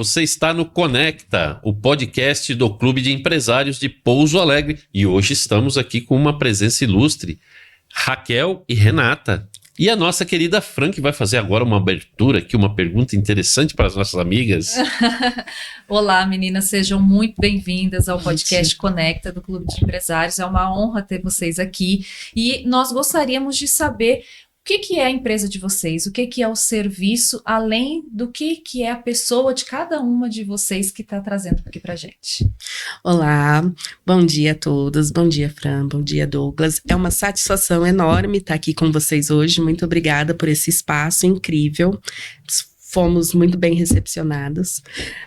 você está no Conecta, o podcast do Clube de Empresários de Pouso Alegre. E hoje estamos aqui com uma presença ilustre, Raquel e Renata. E a nossa querida Fran, que vai fazer agora uma abertura aqui, uma pergunta interessante para as nossas amigas. Olá, meninas, sejam muito bem-vindas ao podcast Conecta do Clube de Empresários. É uma honra ter vocês aqui e nós gostaríamos de saber o que é a empresa de vocês, o que é o serviço, além do que é a pessoa de cada uma de vocês que está trazendo aqui para a gente. Olá, bom dia a todos, bom dia Fran, bom dia Douglas. É uma satisfação enorme estar aqui com vocês hoje, muito obrigada por esse espaço incrível. Fomos muito bem recepcionados.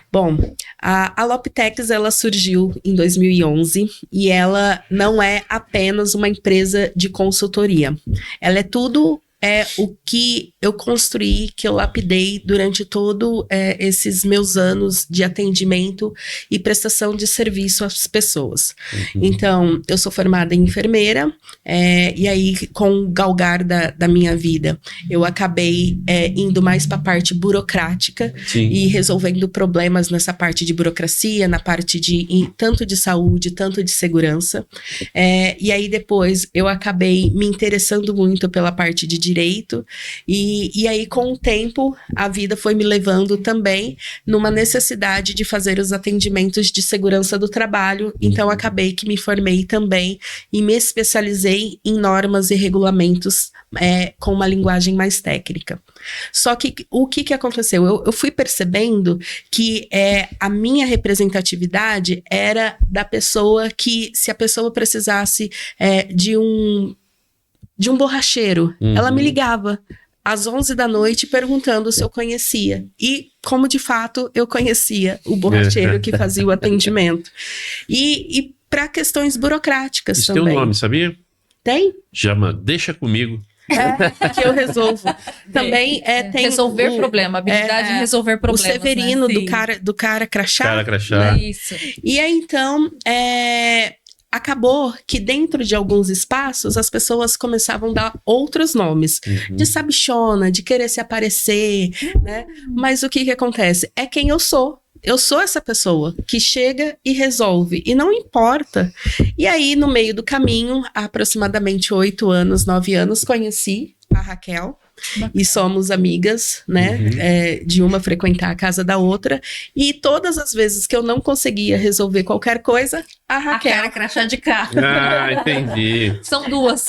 Bom, a Loptex, ela surgiu em 2011 e ela não é apenas uma empresa de consultoria. Ela é tudo o que eu construí, que eu lapidei durante todo esses meus anos de atendimento e prestação de serviço às pessoas. Uhum. Então, eu sou formada em enfermeira, e aí, com o galgar da minha vida, eu acabei indo mais para a parte burocrática. Sim. E resolvendo problemas nessa parte de burocracia, na parte de tanto de saúde, tanto de segurança. E aí, depois, eu acabei me interessando muito pela parte de direito, e aí com o tempo a vida foi me levando também numa necessidade de fazer os atendimentos de segurança do trabalho, então acabei que me formei também e me especializei em normas e regulamentos com uma linguagem mais técnica. Só que o que aconteceu? Eu fui percebendo que a minha representatividade era da pessoa que, se a pessoa precisasse de um borracheiro, ela me ligava às 11 da noite perguntando se eu conhecia. E como de fato eu conhecia o borracheiro que fazia o atendimento. E para questões burocráticas isso também. Isso tem um nome, sabia? Tem? Chama Deixa Comigo. Que eu resolvo. Também tem resolver problema, habilidade de resolver problemas. O Severino, né? do cara crachá. Cara crachá. Isso. E aí, então, acabou que dentro de alguns espaços as pessoas começavam a dar outros nomes. Uhum. De sabichona, de querer se aparecer, né? Mas o que acontece? É quem eu sou. Eu sou essa pessoa que chega e resolve, e não importa. E aí, no meio do caminho, há aproximadamente 8 anos, 9 anos, conheci a Raquel. Bacana. E somos amigas, né? Uhum. De uma frequentar a casa da outra. E todas as vezes que eu não conseguia resolver qualquer coisa, a Raquel... A cara crachá de cá. Ah, entendi. São duas.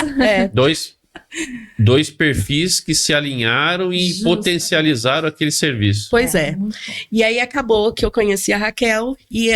Dois perfis que se alinharam e potencializaram aquele serviço. Pois é. E aí acabou que eu conheci a Raquel e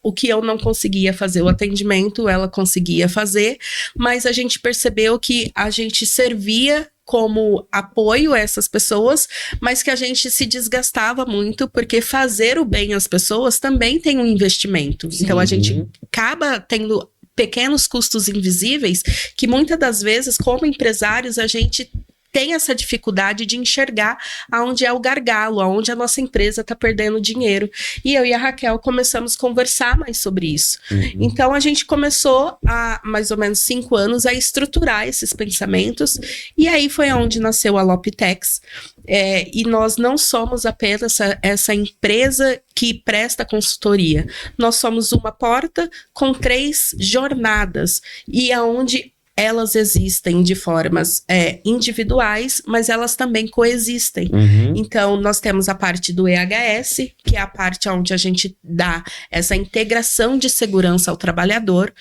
o que eu não conseguia fazer o atendimento, ela conseguia fazer, mas a gente percebeu que a gente servia como apoio a essas pessoas, mas que a gente se desgastava muito, porque fazer o bem às pessoas também tem um investimento. Sim. Então a gente acaba tendo pequenos custos invisíveis que muitas das vezes, como empresários, a gente tem essa dificuldade de enxergar aonde é o gargalo, aonde a nossa empresa está perdendo dinheiro. E eu e a Raquel começamos a conversar mais sobre isso. Uhum. Então, a gente começou há mais ou menos 5 anos a estruturar esses pensamentos, e aí foi onde nasceu a Loptex. E nós não somos apenas essa empresa que presta consultoria. Nós somos uma porta com 3 jornadas, e aonde elas existem de formas individuais, mas elas também coexistem. Uhum. Então, nós temos a parte do EHS, que é a parte onde a gente dá essa integração de segurança ao trabalhador.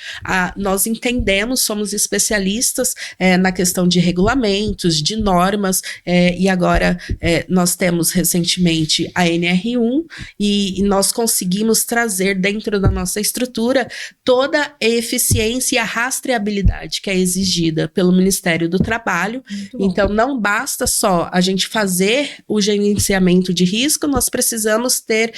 Nós entendemos, somos especialistas na questão de regulamentos, de normas, e agora nós temos recentemente a NR1, e nós conseguimos trazer dentro da nossa estrutura toda a eficiência e a rastreabilidade que é exigida pelo Ministério do Trabalho. Então, não basta só a gente fazer o gerenciamento de risco, nós precisamos ter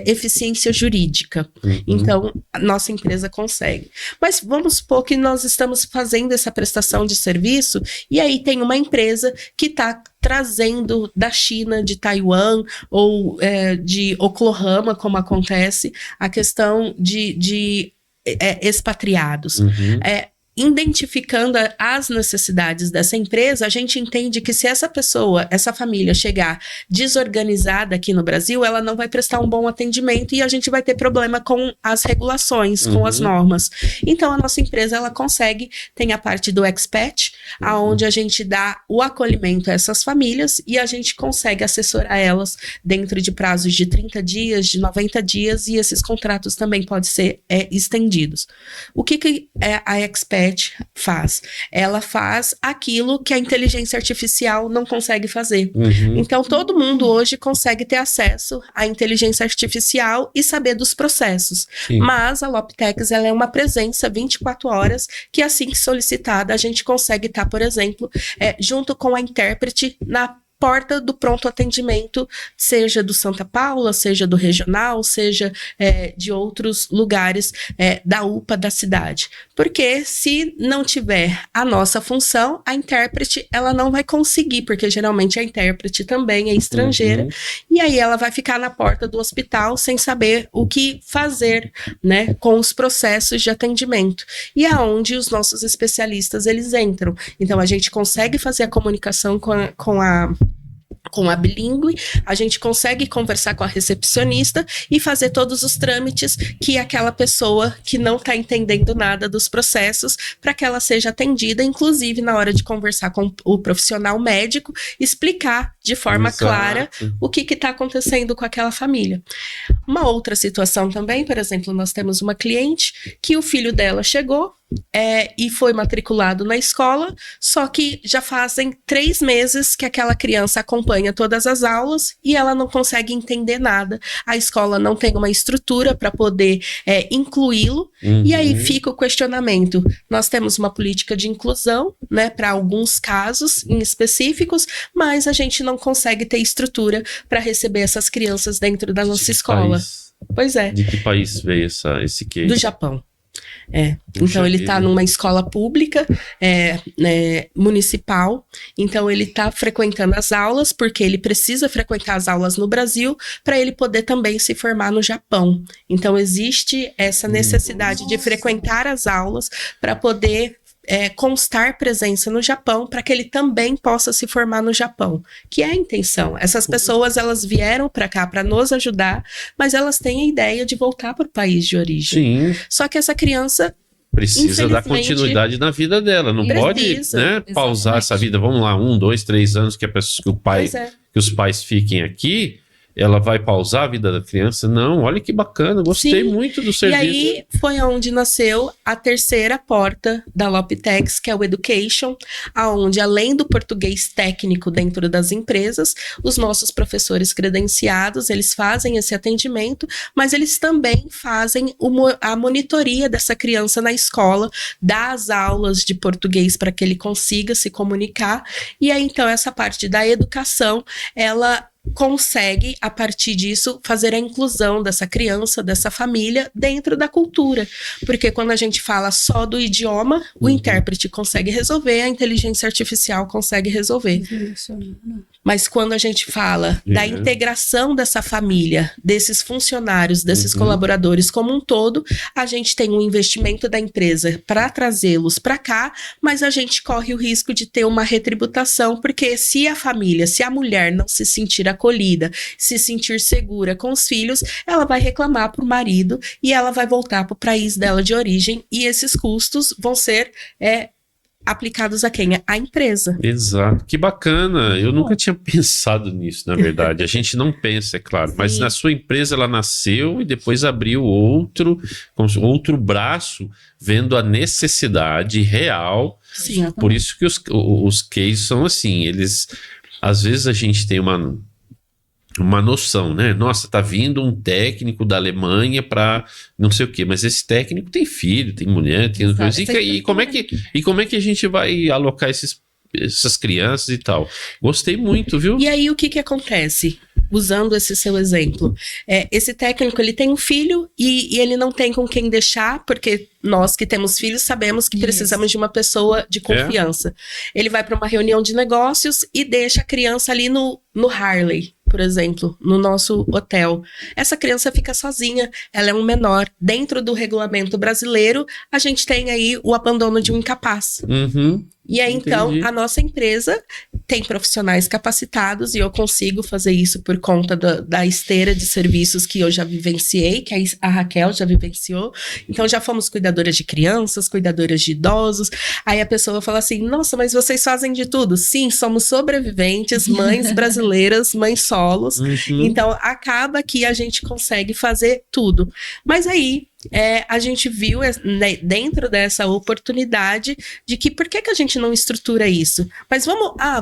eficiência jurídica. Uhum. Então, a nossa empresa consegue. Mas vamos supor que nós estamos fazendo essa prestação de serviço, e aí tem uma empresa que está trazendo da China, de Taiwan ou de Oklahoma, como acontece, a questão de expatriados. Uhum. identificando as necessidades dessa empresa, a gente entende que se essa pessoa, essa família chegar desorganizada aqui no Brasil, ela não vai prestar um bom atendimento e a gente vai ter problema com as regulações, com as normas. Então, a nossa empresa, ela consegue, tem a parte do expat, aonde a gente dá o acolhimento a essas famílias e a gente consegue assessorar elas dentro de prazos de 30 dias, de 90 dias, e esses contratos também podem ser estendidos. O que a expat faz? Ela faz aquilo que a inteligência artificial não consegue fazer. Então, todo mundo hoje consegue ter acesso à inteligência artificial e saber dos processos. Sim. Mas a Loptex, ela é uma presença 24 horas que, assim que solicitada, a gente consegue estar, por exemplo, junto com a intérprete na porta do pronto atendimento, seja do Santa Paula, seja do regional, seja de outros lugares da UPA da cidade. Porque se não tiver a nossa função, a intérprete, ela não vai conseguir, porque geralmente a intérprete também é estrangeira, e aí ela vai ficar na porta do hospital sem saber o que fazer, né, com os processos de atendimento. E é onde os nossos especialistas, eles entram. Então, a gente consegue fazer a comunicação com a bilíngue, a gente consegue conversar com a recepcionista e fazer todos os trâmites que aquela pessoa que não está entendendo nada dos processos, para que ela seja atendida, inclusive na hora de conversar com o profissional médico, explicar de forma clara o que está acontecendo com aquela família. Uma outra situação também, por exemplo, nós temos uma cliente que o filho dela chegou e foi matriculado na escola, só que já fazem 3 meses que aquela criança acompanha todas as aulas e ela não consegue entender nada. A escola não tem uma estrutura para poder incluí-lo, e aí fica o questionamento. Nós temos uma política de inclusão, né, para alguns casos em específicos, mas a gente não consegue ter estrutura para receber essas crianças dentro da nossa escola. Pois é. De que país veio esse case? Do Japão. Então ele está numa escola pública, municipal, então ele está frequentando as aulas, porque ele precisa frequentar as aulas no Brasil, para ele poder também se formar no Japão. Então existe essa necessidade de frequentar as aulas para poder constar presença no Japão, para que ele também possa se formar no Japão, que é a intenção. Essas pessoas, elas vieram para cá para nos ajudar, mas elas têm a ideia de voltar para o país de origem. Sim. Só que essa criança precisa dar continuidade na vida dela, não pode, né, pausar essa vida. Vamos lá, 1, 2, 3 anos que os pais fiquem aqui. Ela vai pausar a vida da criança? Não, olha que bacana, gostei muito do serviço. E aí foi onde nasceu a terceira porta da Loptex, que é o Education, aonde além do português técnico dentro das empresas, os nossos professores credenciados, eles fazem esse atendimento, mas eles também fazem a monitoria dessa criança na escola, dá as aulas de português para que ele consiga se comunicar, e aí então essa parte da educação, ela consegue, a partir disso, fazer a inclusão dessa criança, dessa família, dentro da cultura. Porque quando a gente fala só do idioma, o intérprete consegue resolver, a inteligência artificial consegue resolver. Mas quando a gente fala da integração dessa família, desses funcionários, desses colaboradores como um todo, a gente tem um investimento da empresa para trazê-los para cá, mas a gente corre o risco de ter uma retributação, porque se a família, se a mulher não se sentir acolhida, se sentir segura com os filhos, ela vai reclamar para o marido e ela vai voltar para o país dela de origem, e esses custos vão ser aplicados a quem? A empresa. Exato, que bacana. Eu nunca tinha pensado nisso, na verdade. A gente não pensa, é claro, mas na sua empresa ela nasceu e depois abriu outro braço, vendo a necessidade real. Sim. Por isso que os cases são assim, eles, às vezes a gente tem uma noção, né? Nossa, tá vindo um técnico da Alemanha para não sei o quê, mas esse técnico tem filho, tem mulher, tem coisa. E como é que a gente vai alocar essas crianças e tal? Gostei muito, viu? E aí o que acontece? Usando esse seu exemplo, esse técnico, ele tem um filho e ele não tem com quem deixar, porque nós que temos filhos sabemos que precisamos de uma pessoa de confiança. Ele vai para uma reunião de negócios e deixa a criança ali no Harley. por exemplo, no nosso hotel. Essa criança fica sozinha, ela é um menor. Dentro do regulamento brasileiro, a gente tem aí o abandono de um incapaz. Uhum. E aí, então, Entendi. a nossa empresa tem profissionais capacitados e eu consigo fazer isso por conta da esteira de serviços que eu já vivenciei, que a Raquel já vivenciou. Então, já fomos cuidadoras de crianças, cuidadoras de idosos. Aí a pessoa fala assim, nossa, mas vocês fazem de tudo? Sim, somos sobreviventes, mães brasileiras, mães solos. Uhum. Então, acaba que a gente consegue fazer tudo. Mas aí, a gente viu dentro dessa oportunidade de que por que a gente não estrutura isso? Mas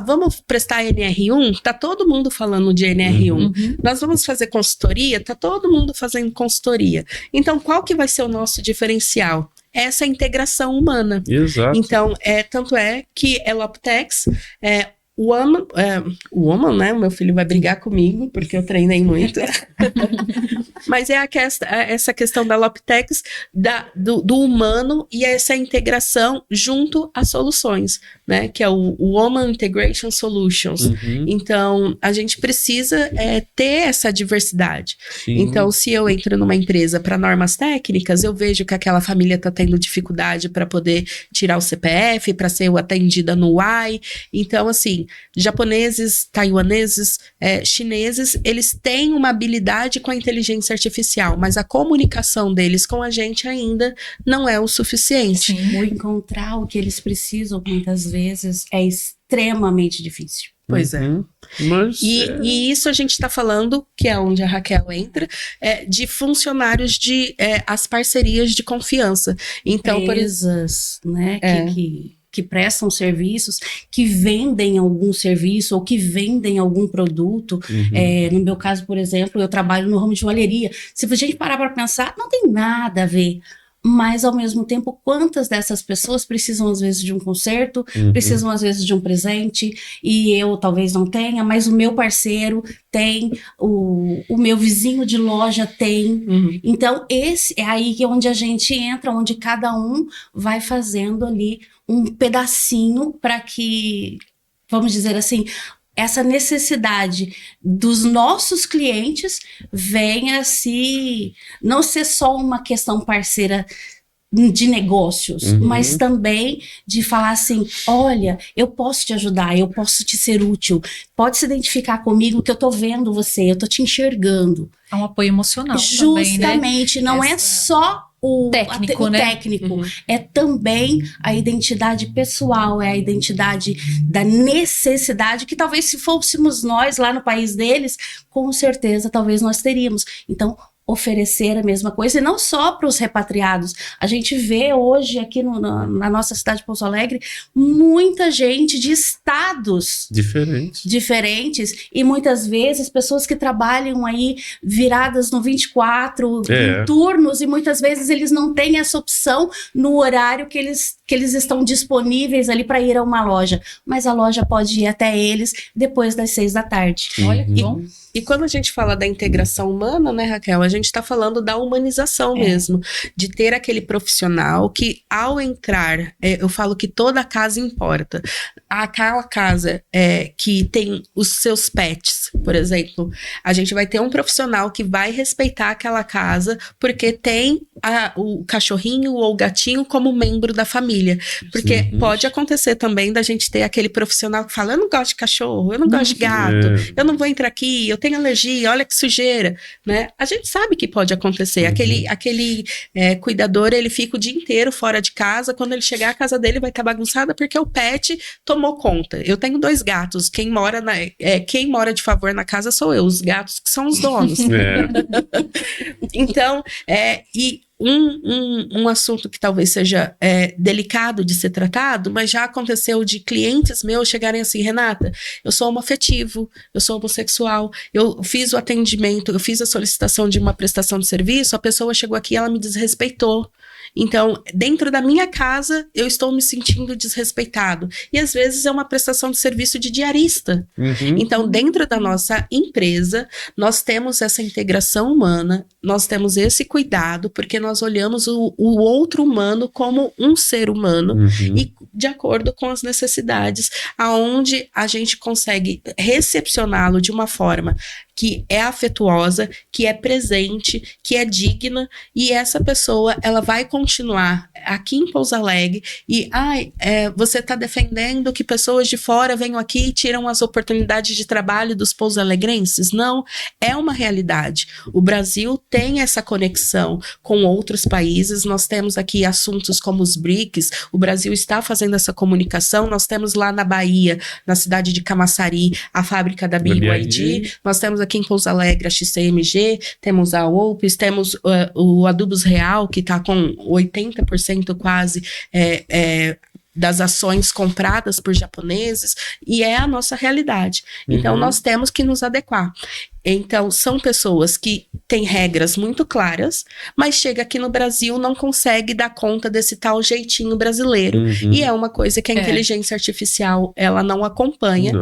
vamos prestar NR1? Tá todo mundo falando de NR1. Uhum. Nós vamos fazer consultoria? Tá todo mundo fazendo consultoria. Então, qual que vai ser o nosso diferencial? Essa integração humana. Exato. Então, tanto é que a Loptex, o Woman, né? O meu filho vai brigar comigo, porque eu treinei muito. Mas essa questão da Loptex, do humano e essa integração junto às soluções, né? Que é o Woman Integration Solutions. Uhum. Então, a gente precisa ter essa diversidade. Sim. Então, se eu entro numa empresa para normas técnicas, eu vejo que aquela família está tendo dificuldade para poder tirar o CPF, para ser atendida no UAI. Então, assim, japoneses, taiwaneses, chineses, eles têm uma habilidade com a inteligência artificial, mas a comunicação deles com a gente ainda não é o suficiente. Sim. Ou encontrar o que eles precisam, muitas vezes, é extremamente difícil. Pois é. Uhum. Mas, E isso a gente está falando, que é onde a Raquel entra, de funcionários as parcerias de confiança. Então, por exemplo, Empresas, né, que prestam serviços, que vendem algum serviço ou que vendem algum produto. Uhum. No meu caso, por exemplo, eu trabalho no ramo de joalheria. Se a gente parar para pensar, não tem nada a ver. Mas, ao mesmo tempo, quantas dessas pessoas precisam, às vezes, de um conserto, Uhum. precisam, às vezes, de um presente, e eu talvez não tenha, mas o meu parceiro tem, o meu vizinho de loja tem. Então, esse é aí que onde a gente entra, onde cada um vai fazendo ali um pedacinho para que, vamos dizer assim, essa necessidade dos nossos clientes venha se não ser só uma questão parceira de negócios, Uhum. mas também de falar assim, olha, eu posso te ajudar, eu posso te ser útil, pode se identificar comigo que eu tô vendo você, eu tô te enxergando. É um apoio emocional também, né? Justamente, não é só o Técnico, o né? técnico, Uhum. é também a identidade pessoal, é a identidade da necessidade que talvez se fôssemos nós lá no país deles, com certeza talvez nós teríamos. Então, oferecer a mesma coisa, e não só para os repatriados. A gente vê hoje aqui na nossa cidade de Pouso Alegre muita gente de estados diferentes e muitas vezes pessoas que trabalham aí viradas no 24, em turnos, e muitas vezes eles não têm essa opção no horário que eles estão disponíveis ali para ir a uma loja, mas a loja pode ir até eles depois das 6 da tarde. Olha que bom. E quando a gente fala da integração humana, né, Raquel, a gente está falando da humanização mesmo, de ter aquele profissional que, ao entrar, eu falo que toda casa importa. Aquela casa que tem os seus pets, por exemplo, a gente vai ter um profissional que vai respeitar aquela casa porque tem o cachorrinho ou o gatinho como membro da família. Porque pode acontecer também da gente ter aquele profissional que fala, eu não gosto de cachorro, eu não gosto de gato, eu não vou entrar aqui, eu tenho alergia, olha que sujeira, né? A gente sabe que pode acontecer. Aquele cuidador, ele fica o dia inteiro fora de casa, quando ele chegar, a casa dele vai estar bagunçada porque o pet tomou conta. Eu tenho 2 gatos, quem mora de favor na casa sou eu, os gatos que são os donos. Então, um assunto que talvez seja delicado de ser tratado, mas já aconteceu de clientes meus chegarem assim, Renata, eu sou homoafetivo, eu sou homossexual, eu fiz o atendimento, eu fiz a solicitação de uma prestação de serviço, a pessoa chegou aqui e ela me desrespeitou. Então, dentro da minha casa, eu estou me sentindo desrespeitado. E às vezes é uma prestação de serviço de diarista. Então, dentro da nossa empresa, nós temos essa integração humana, nós temos esse cuidado, porque nós olhamos o outro humano como um ser humano. E de acordo com as necessidades, aonde a gente consegue recepcioná-lo de uma forma que é afetuosa, que é presente, que é digna, e essa pessoa, ela vai continuar aqui em Pouso Alegre e, você está defendendo que pessoas de fora venham aqui e tiram as oportunidades de trabalho dos pouso-alegrenses? Não, é uma realidade. O Brasil tem essa conexão com outros países, nós temos aqui assuntos como os BRICS, o Brasil está fazendo essa comunicação, nós temos lá na Bahia, na cidade de Camaçari, a fábrica da BYD, nós temos aqui em Pouso Alegre a XCMG, temos a OPES, temos o Adubos Real, que está com 80% quase das ações compradas por japoneses, e é a nossa realidade. Então, nós temos que nos adequar. Então, são pessoas que têm regras muito claras, mas chega aqui no Brasil, não consegue dar conta desse tal jeitinho brasileiro. E é uma coisa que a inteligência artificial, ela não acompanha.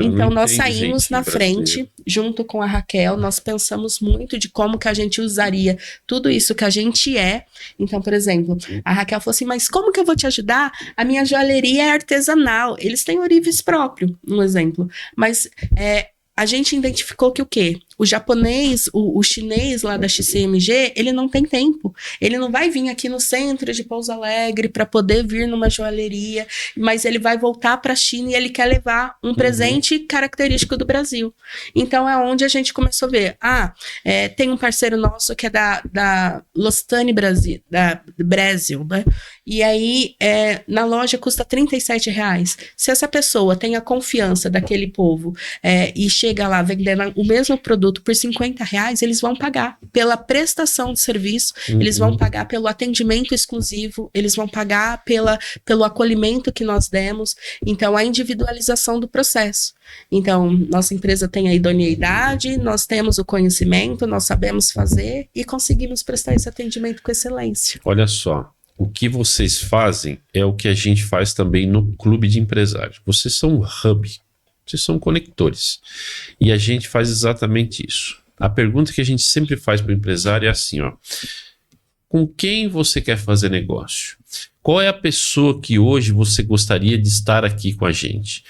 Então, nós saímos na frente, junto com a Raquel, nós pensamos muito de como que a gente usaria tudo isso que a gente é. Então, por exemplo, a Raquel falou assim, mas como que eu vou te ajudar? A minha joalheria é artesanal, eles têm orives próprio, um exemplo. Mas a gente identificou que o quê? O japonês, o chinês lá da XCMG, ele não tem tempo. Ele não vai vir aqui no centro de Pouso Alegre para poder vir numa joalheria, mas ele vai voltar para a China e ele quer levar um presente característico do Brasil. Então é onde a gente começou a ver. Tem um parceiro nosso que é da Lostani Brasil, da Brasil, né? E aí, na loja custa R$37. Se essa pessoa tem a confiança daquele povo e chega lá vendendo o mesmo produto por R$50, eles vão pagar pela prestação de serviço, eles vão pagar pelo atendimento exclusivo, eles vão pagar pelo acolhimento que nós demos. Então, a individualização do processo. Então, nossa empresa tem a idoneidade, nós temos o conhecimento, nós sabemos fazer e conseguimos prestar esse atendimento com excelência. Olha só. O que vocês fazem é o que a gente faz também no Clube de Empresários. Vocês são um hub, vocês são conectores. E a gente faz exatamente isso. A pergunta que a gente sempre faz para o empresário é assim, ó. Com quem você quer fazer negócio? Qual é a pessoa que hoje você gostaria de estar aqui com a gente?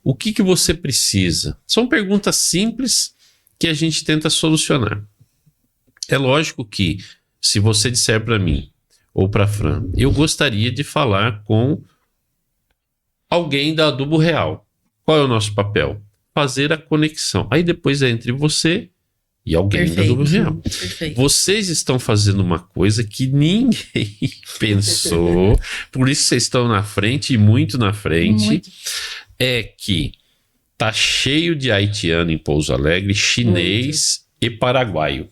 O que você precisa? São perguntas simples que a gente tenta solucionar. É lógico que, se você disser para mim, ou para a Fran, eu gostaria de falar com alguém da Adubo Real. Qual é o nosso papel? Fazer a conexão. Aí depois é entre você e alguém da Adubo Real. Perfeito. Vocês estão fazendo uma coisa que ninguém pensou, por isso vocês estão na frente e muito na frente, é que tá cheio de haitiano em Pouso Alegre, chinês e paraguaio.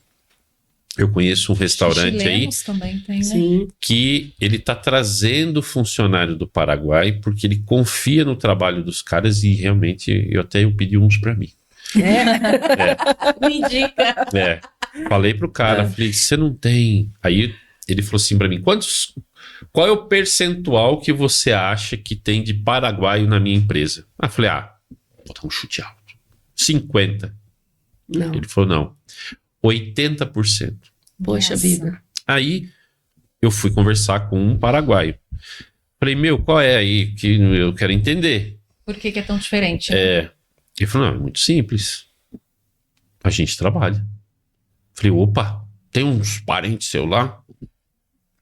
Eu conheço um restaurante Chilenos também tem, né? Sim. Que ele tá trazendo funcionário do Paraguai porque ele confia no trabalho dos caras e realmente eu pedi uns para mim. Me indica. Falei pro cara, falei, você não tem... Aí ele falou assim para mim, qual é o percentual que você acha que tem de paraguaio na minha empresa? Eu falei, vou dar um chute alto. 50%. Não. Ele falou, não. 80%. Poxa Nossa. vida. Aí eu fui conversar com um paraguaio. Falei, qual é aí que eu quero entender? Por que é tão diferente? Né? Ele falou, não, é muito simples. A gente trabalha. Falei, opa, tem uns parentes seus lá?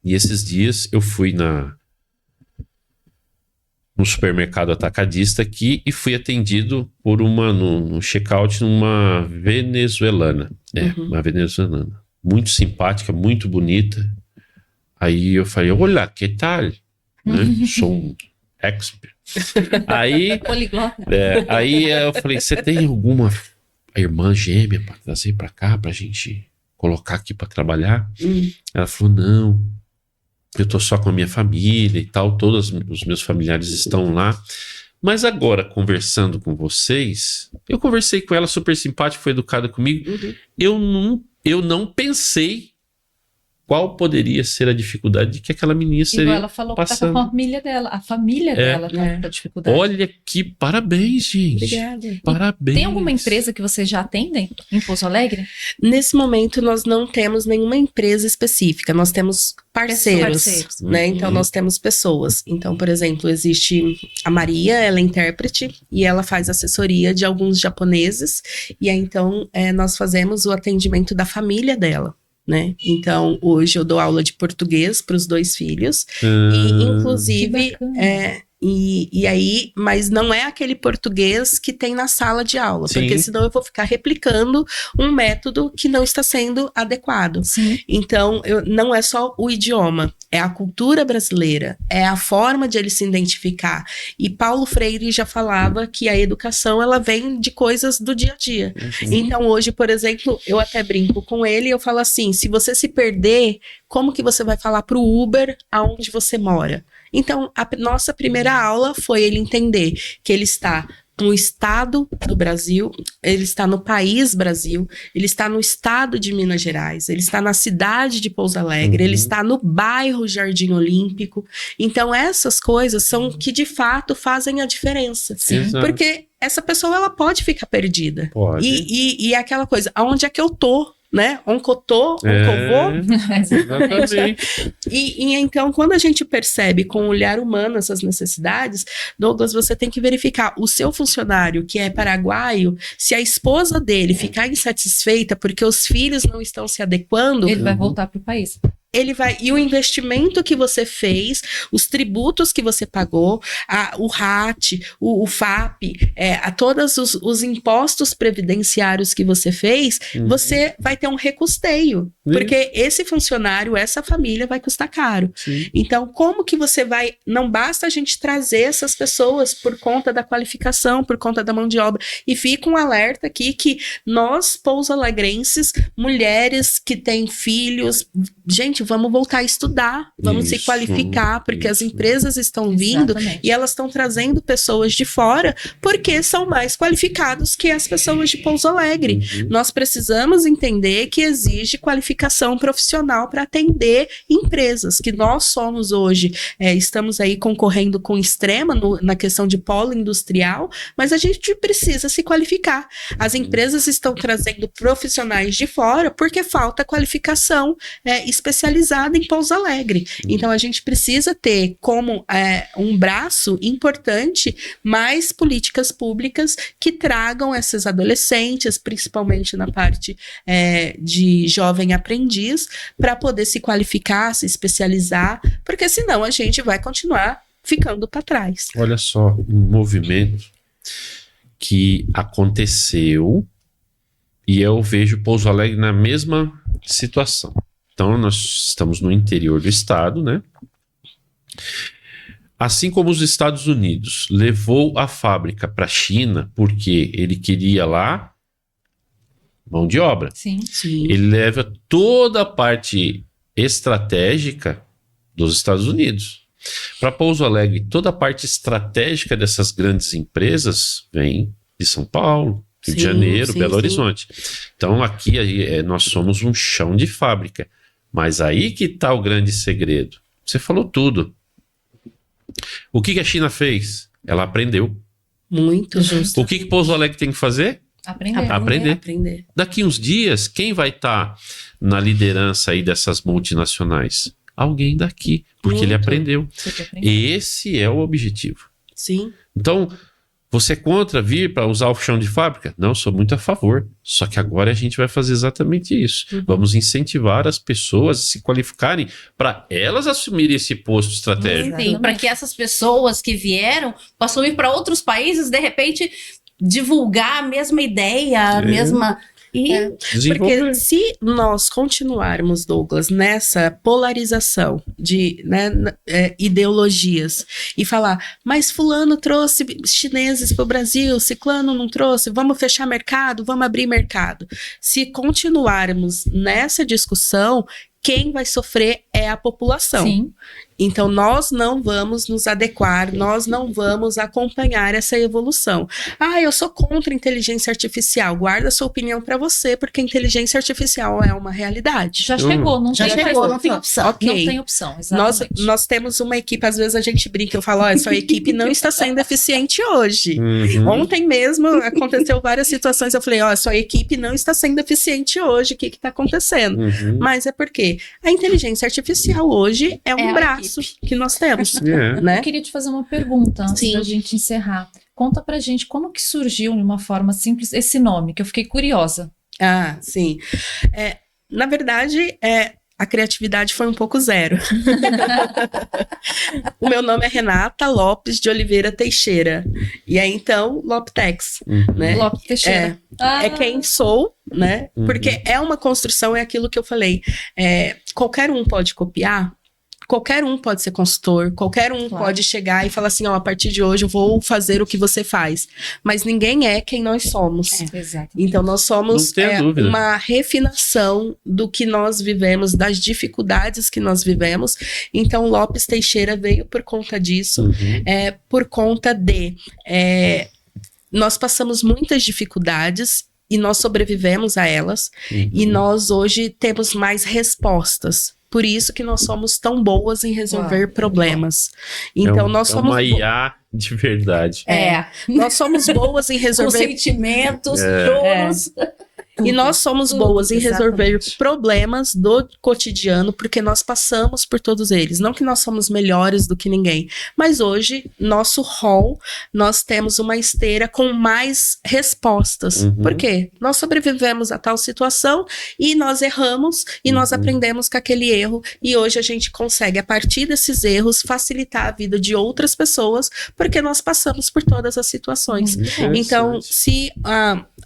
E esses dias eu fui no supermercado atacadista aqui e fui atendido por no check-out numa venezuelana. Uma venezuelana. Muito simpática, muito bonita. Aí eu falei, olá, que tal? Né? Sou um expert. Aí, Poliglota. aí eu falei, você tem alguma irmã gêmea para trazer para cá, pra gente colocar aqui para trabalhar? Ela falou, não. Eu tô só com a minha família e tal, todos os meus familiares estão lá. Mas agora, conversando com vocês, eu conversei com ela, super simpática, foi educada comigo. Eu não pensei qual poderia ser a dificuldade que aquela menina Igual seria ela falou que tá passando. com a família dela. A família dela tá com dificuldade. Olha que parabéns, gente. Obrigada. Parabéns. Tem alguma empresa que vocês já atendem em Pouso Alegre? Nesse momento, nós não temos nenhuma empresa específica, nós temos parceiros, Parceiros. né? Uhum. Então, nós temos pessoas. Então, por exemplo, existe a Maria, ela é intérprete e ela faz assessoria de alguns japoneses. E aí, então, nós fazemos o atendimento da família dela, né? Então, hoje eu dou aula de português para os 2 filhos. E, inclusive, Que bacana. E aí, mas não é aquele português que tem na sala de aula, Sim. porque senão eu vou ficar replicando um método que não está sendo adequado. Sim. Então, não é só o idioma, é a cultura brasileira, é a forma de ele se identificar. E Paulo Freire já falava que a educação, ela vem de coisas do dia a dia. Então, hoje, por exemplo, eu até brinco com ele e eu falo assim, se você se perder, como que você vai falar para o Uber aonde você mora? Então, a nossa primeira aula foi ele entender que ele está no estado do Brasil, ele está no país Brasil, ele está no estado de Minas Gerais, ele está na cidade de Pouso Alegre, ele está no bairro Jardim Olímpico. Então, essas coisas são que, de fato, fazem a diferença. Sim. Exato. Porque essa pessoa, ela pode ficar perdida. Pode. E é aquela coisa, aonde é que eu tô? Né? Onde eu tô? Onde eu vou? Exatamente. E então, quando a gente percebe com o olhar humano essas necessidades, Douglas, você tem que verificar o seu funcionário, que é paraguaio, se a esposa dele ficar insatisfeita porque os filhos não estão se adequando, Ele vai voltar pro país. ele vai. E o investimento que você fez, os tributos que você pagou, o RAT, o FAP, a todos os impostos previdenciários que você fez, você vai ter um recusteio. Porque esse funcionário, essa família vai custar caro. Sim. Então, como que você vai. Não basta a gente trazer essas pessoas por conta da qualificação, por conta da mão de obra. E fica um alerta aqui que nós, pouso-alegrenses, mulheres que têm filhos, gente, vamos voltar a estudar, vamos se Isso, qualificar, porque as isso. empresas estão vindo Exatamente. e elas estão trazendo pessoas de fora porque são mais qualificados que as pessoas de Pouso Alegre. Nós precisamos entender que exige qualificação profissional para atender empresas, que nós somos hoje, estamos aí concorrendo com Extrema na questão de polo industrial, mas a gente precisa se qualificar. As empresas estão trazendo profissionais de fora porque falta qualificação especializada em Pouso Alegre. Então, a gente precisa ter como um braço importante mais políticas públicas que tragam esses adolescentes, principalmente na parte de jovem aprendiz, para poder se qualificar, se especializar, porque senão a gente vai continuar ficando para trás. Olha só, um movimento que aconteceu e eu vejo Pouso Alegre na mesma situação. Então, nós estamos no interior do estado, né? Assim como os Estados Unidos levou a fábrica para a China porque ele queria lá mão de obra. Sim. Sim. Ele leva toda a parte estratégica dos Estados Unidos. Para Pouso Alegre, toda a parte estratégica dessas grandes empresas vem de São Paulo, Rio de Sim, Janeiro, sim, Belo sim. Horizonte. Então aqui nós somos um chão de fábrica. Mas aí que está o grande segredo. Você falou tudo. O que a China fez? Ela aprendeu. Muito justo. O que Pouso Alegre tem que fazer? Aprender. Aprender. Daqui uns dias, quem vai estar na liderança aí dessas multinacionais? Alguém daqui, porque ele Muito. aprendeu. Você quer aprender. Esse é o objetivo. Sim. Então, você é contra vir para usar o chão de fábrica? Não, sou muito a favor. Só que agora a gente vai fazer exatamente isso. Vamos incentivar as pessoas a se qualificarem para elas assumirem esse posto estratégico. Sim, para que essas pessoas que vieram possam ir para outros países, de repente, divulgar a mesma ideia, a mesma. Desenvolver. Porque se nós continuarmos, Douglas, nessa polarização de ideologias e falar, mas fulano trouxe chineses para o Brasil, ciclano não trouxe, vamos fechar mercado, vamos abrir mercado. Se continuarmos nessa discussão, quem vai sofrer é a população. Sim. Então, nós não vamos nos adequar, nós não vamos acompanhar essa evolução. Eu sou contra a inteligência artificial. Guarda sua opinião para você, porque a inteligência artificial é uma realidade. Já chegou, não Já tem chegou, opção. não tem opção. Ok. Não tem opção, exatamente. Nós temos uma equipe, às vezes a gente brinca, eu falo, sua equipe não está sendo eficiente hoje. Ontem mesmo aconteceu várias situações, eu falei, sua equipe não está sendo eficiente hoje, o que está acontecendo? Mas é porque a inteligência artificial hoje é um a braço que nós temos, né? Eu queria te fazer uma pergunta antes Sim. da gente encerrar. Conta pra gente como que surgiu, de uma forma simples, esse nome, que eu fiquei curiosa. Sim. Na verdade, a criatividade foi um pouco zero. O meu nome é Renata Lopes de Oliveira Teixeira. E aí, então, Loptex, né? Lopes Teixeira. É quem sou, né? Porque é uma construção, é aquilo que eu falei. Qualquer um pode copiar, qualquer um pode ser consultor, qualquer um pode chegar e falar assim, a partir de hoje eu vou fazer o que você faz. Mas ninguém é quem nós somos. Exato. Então, nós somos Não tenha dúvida. uma refinação do que nós vivemos, das dificuldades que nós vivemos. Então, Lopes Teixeira veio por conta disso, por conta de... nós passamos muitas dificuldades e nós sobrevivemos a elas. E nós hoje temos mais respostas. Por isso que nós somos tão boas em resolver problemas. Então, nós somos... uma IA de verdade. Nós somos boas em Com resolver... sentimentos, choros. E nós somos boas em resolver problemas do cotidiano, porque nós passamos por todos eles. Não que nós somos melhores do que ninguém, mas hoje, nosso hall, nós temos uma esteira com mais respostas. Por quê? Nós sobrevivemos a tal situação e nós erramos e nós aprendemos com aquele erro. E hoje a gente consegue, a partir desses erros, facilitar a vida de outras pessoas, porque nós passamos por todas as situações. Então, se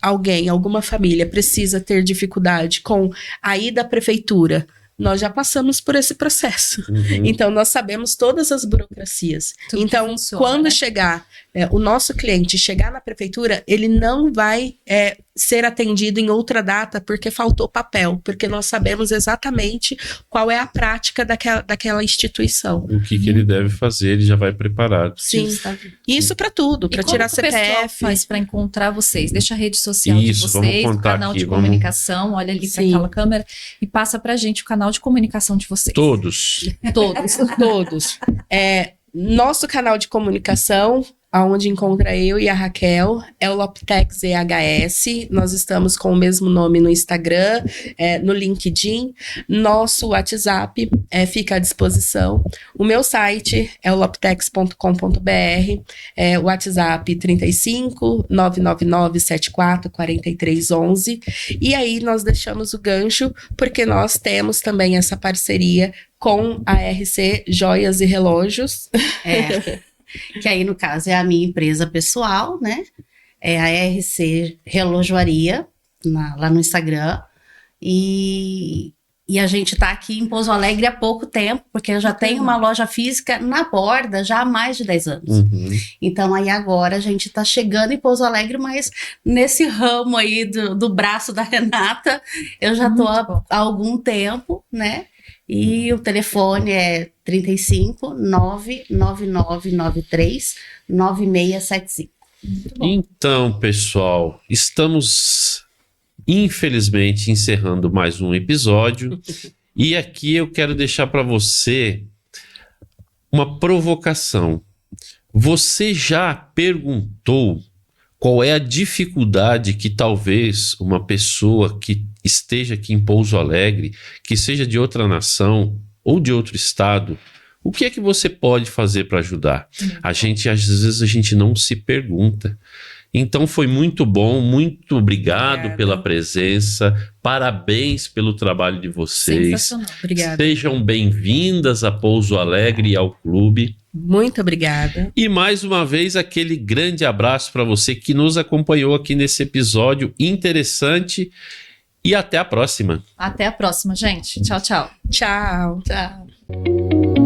alguém, alguma família precisa ter dificuldade com a ida à prefeitura, nós já passamos por esse processo. Então, nós sabemos todas as burocracias. Tudo então, funciona, quando né? chegar, o nosso cliente chegar na prefeitura, ele não vai ser atendido em outra data porque faltou papel, porque nós sabemos exatamente qual é a prática daquela instituição. O que ele deve fazer, ele já vai preparado. Sim. Isso para tudo, para tirar E como que o pessoal CPF. faz para encontrar vocês? Deixa a rede social Isso, de vamos vocês, o contar canal aqui, de comunicação, olha ali para Sim. aquela câmera e passa pra gente o canal de comunicação de vocês. Todos. Todos. Todos. Nosso canal de comunicação, onde encontra eu e a Raquel, é o Loptex EHS. Nós estamos com o mesmo nome no Instagram, no LinkedIn. Nosso WhatsApp fica à disposição. O meu site é o loptex.com.br, o WhatsApp 35 999 74 43 11. E aí nós deixamos o gancho, porque nós temos também essa parceria com a RC Joias e Relógios. Que aí, no caso, é a minha empresa pessoal, né? É a RC Relojoaria, lá no Instagram. E a gente tá aqui em Pouso Alegre há pouco tempo, porque eu já tenho uma loja física na Borda já há mais de 10 anos. Então, aí agora a gente tá chegando em Pouso Alegre, mas nesse ramo aí do braço da Renata, eu já tô há algum tempo, né? E o telefone é 35 99993 9675. Então, pessoal, estamos infelizmente encerrando mais um episódio e aqui eu quero deixar para você uma provocação. Você já perguntou qual é a dificuldade que talvez uma pessoa que esteja aqui em Pouso Alegre, que seja de outra nação ou de outro estado, o que é que você pode fazer para ajudar? Às vezes a gente não se pergunta. Então foi muito bom, muito obrigado pela presença, parabéns pelo trabalho de vocês. Sensacional. Obrigada. Sejam bem-vindas a Pouso Alegre e ao clube. Muito obrigada. E mais uma vez aquele grande abraço para você que nos acompanhou aqui nesse episódio interessante e até a próxima. Até a próxima, gente. Tchau, tchau. Tchau. Tchau.